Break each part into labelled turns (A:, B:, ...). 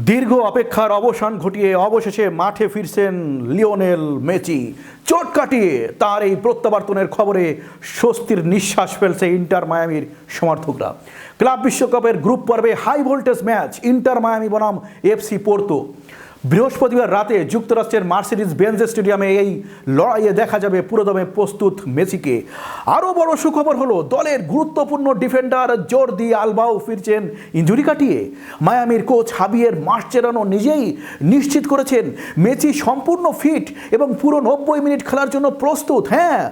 A: দীর্ঘ অপেক্ষার অবসান ঘটিয়ে অবশেষে মাঠে ফিরছেন লিওনেল মেসি। চোট কাটিয়ে তার এই প্রত্যাবর্তনের খবরে স্বস্তির নিঃশ্বাস ফেলছে ইন্টার মায়ামির সমর্থকরা। ক্লাব বিশ্বকাপের গ্রুপ পর্বে high voltage match Inter Miami বনাম এফসি পোর্তো। বৃহস্পতিবার রাতে যুক্তরাষ্ট্রের মার্সিডিজ বেঞ্জ স্টেডিয়ামে এই লড়াইয়ে দেখা যাবে পুরোদমে প্রস্তুত মেসিকে। আরও বড় সুখবর হলো দলের গুরুত্বপূর্ণ ডিফেন্ডার জর্দি আলবাও ফিরছেন ইনজুরি কাটিয়ে। মায়ামির কোচ হাবিয়ের মাসচেরানো নিজেই নিশ্চিত করেছেন মেসি সম্পূর্ণ ফিট এবং পুরো 90 মিনিট খেলার জন্য প্রস্তুত। হ্যাঁ,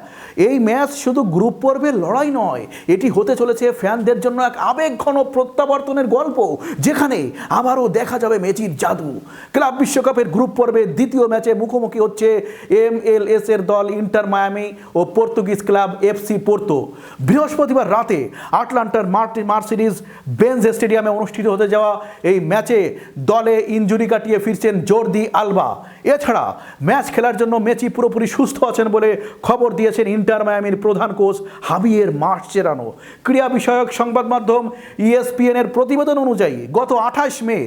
A: এই ম্যাচ শুধু গ্রুপ পর্বের লড়াই নয়, এটি হতে চলেছে ফ্যানদের জন্য এক আবেগঘন প্রত্যাবর্তনের গল্প, যেখানে আবারও দেখা যাবে মেসির জাদু। ক্লাব বিশ্বকাপের গ্রুপ পর্বে দ্বিতীয় ম্যাচে মুখোমুখি হচ্ছে MLS এর দল ইন্টার মায়ামি ও পর্তুগিজ ক্লাব এফসি পোর্তো। বৃহস্পতিবার রাতে আটলান্টার মার্সিডিজ বেঞ্জ স্টেডিয়ামে অনুষ্ঠিত হতে যাওয়া এই ম্যাচে দলে ইনজুরি কাটিয়ে ফিরছেন জর্দি আলবা। এছাড়া ম্যাচ খেলার জন্য মেসি পুরোপুরি সুস্থ আছেন বলে খবর দিয়েছেন ইন্টার মায়ামির প্রধান কোচ হাবিয়ের মাসচেরানো। ক্রীড়া বিষয়ক সংবাদ মাধ্যম ESPN এর প্রতিবেদন অনুযায়ী গত 28 মে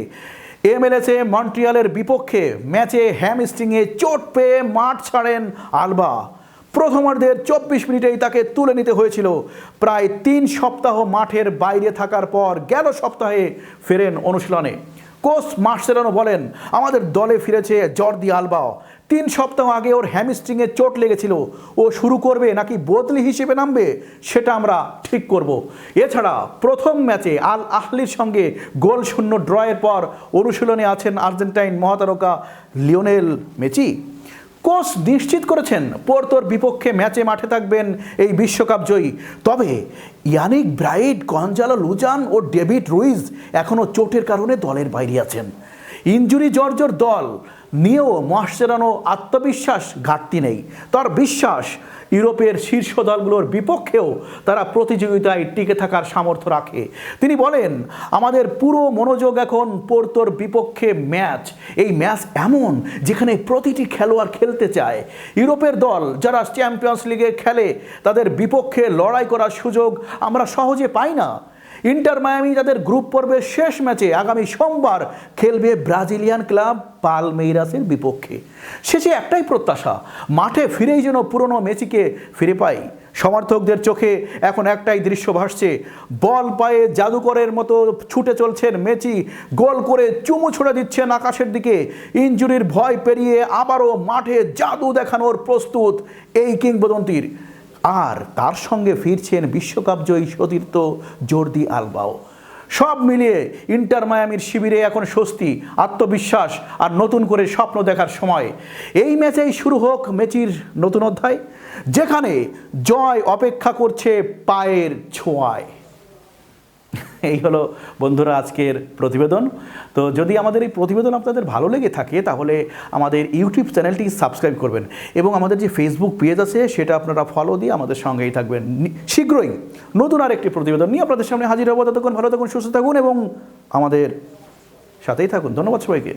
A: MLS মন্ট্রিয়ালের বিপক্ষে ম্যাচে হ্যামস্ট্রিংয়ে চোট পেয়ে মাঠ ছাড়েন আলবা। প্রথমার্ধের 24 মিনিটেই তাকে তুলে নিতে হয়েছিল। প্রায় 3 সপ্তাহ মাঠের বাইরে থাকার পর গেল সপ্তাহে ফেরেন অনুশীলনে। কোচ মাসচেরানো বলেন, আমাদের দলে ফিরেছে জর্দি আলবাও। 3 সপ্তাহ আগে ওর হ্যামস্ট্রিংয়ে চোট লেগেছিল। ও শুরু করবে নাকি বদলি হিসেবে নামবে সেটা আমরা ঠিক করব। এছাড়া প্রথম ম্যাচে আল আহলির সঙ্গে গোলশূন্য ড্রয়ের পর অনুশীলনে আছেন আর্জেন্টাইন মহাতারকা লিওনেল মেসি। কোচ নিশ্চিত করেছেন পোর্তোর বিপক্ষে ম্যাচে মাঠে থাকবেন এই বিশ্বকাপ জয়ী। তবে ইয়ানিক ব্রাইট, গঞ্জালো লুজান ও ডেভিড রুইজ এখনও চোটের কারণে দলের বাইরে আছেন। ইনজুরি জর্জর দল নিয়েও মাসচেরানো আত্মবিশ্বাস ঘাটতি নেই। তার বিশ্বাস ইউরোপের শীর্ষ দলগুলোর বিপক্ষেও তারা প্রতিযোগিতায় টিকে থাকার সামর্থ্য রাখে। তিনি বলেন, আমাদের পুরো মনোযোগ এখন পোর্তোর বিপক্ষে ম্যাচ। এই ম্যাচ এমন যেখানে প্রতিটি খেলোয়াড় খেলতে চায়। ইউরোপের দল যারা চ্যাম্পিয়ন্স লিগে খেলে তাদের বিপক্ষে লড়াই করার সুযোগ আমরা সহজে পাই না। ইন্টার মায়ামি তাদের গ্রুপ পর্বের শেষ ম্যাচে আগামী সোমবার খেলবে ব্রাজিলিয়ান ক্লাব পালমেইরাসের বিপক্ষে। শেষে একটাই প্রত্যাশা, মাঠে ফিরেই যেন পুরনো মেসিকে ফিরে পাই। সমর্থকদের চোখে এখন একটাই দৃশ্য ভাসছে, বল পায়ে জাদুকরের মতো ছুটে চলছেন মেসি, গোল করে চুমু ছুড়ে দিচ্ছেন আকাশের দিকে। ইনজুরির ভয় পেরিয়ে আবারও মাঠে জাদু দেখানোর প্রস্তুত এই কিংবদন্তির। আর তার সঙ্গে ফিরছেন বিশ্বকাপ জয়ী সতীর্থ জর্দি আলবাও। সব মিলিয়ে ইন্টার মায়ামির শিবিরে এখন স্বস্তি, আত্মবিশ্বাস আর নতুন করে স্বপ্ন দেখার সময়। এই ম্যাচেই শুরু হোক মেসির নতুন অধ্যায়, যেখানে জয় অপেক্ষা করছে পায়ের ছোঁয়ায়। এই হলো বন্ধুরা আজকের প্রতিবেদন। তো যদি আমাদের এই প্রতিবেদন আপনাদের ভালো লেগে থাকে তাহলে আমাদের ইউটিউব চ্যানেলটি সাবস্ক্রাইব করবেন এবং আমাদের যে ফেসবুক পেজ আছে সেটা আপনারা ফলো দিয়ে আমাদের সঙ্গেই থাকবেন। শীঘ্রই নতুন আর একটি প্রতিবেদন নিয়ে আপনাদের সামনে হাজির হবো। ততক্ষণ ভালো থাকুন, সুস্থ থাকুন এবং আমাদের সাথেই থাকুন। ধন্যবাদ সবাইকে।